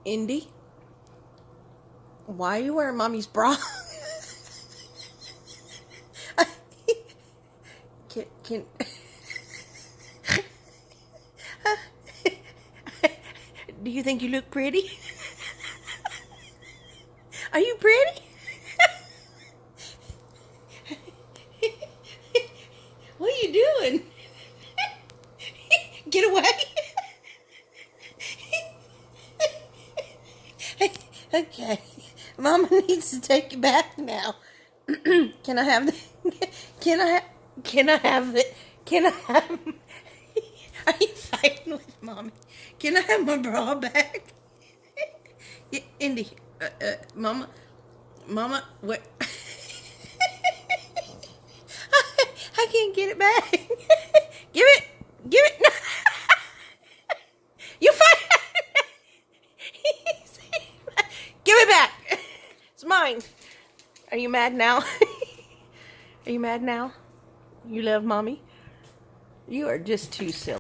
Indy, why are you wearing mommy's bra? can do you think you look pretty? Are you pretty? What are you doing? Get away. Okay, Mama needs to take you back now. Can I have the? Can I? Can I have it? Can I have? Are you fighting with Mommy? Can I have my bra back? Indy, Mama, what? I can't get it back. Give it. No. You fight. Give it back. It's mine. Are you mad now? Are you mad now? You love Mommy? You are just too silly.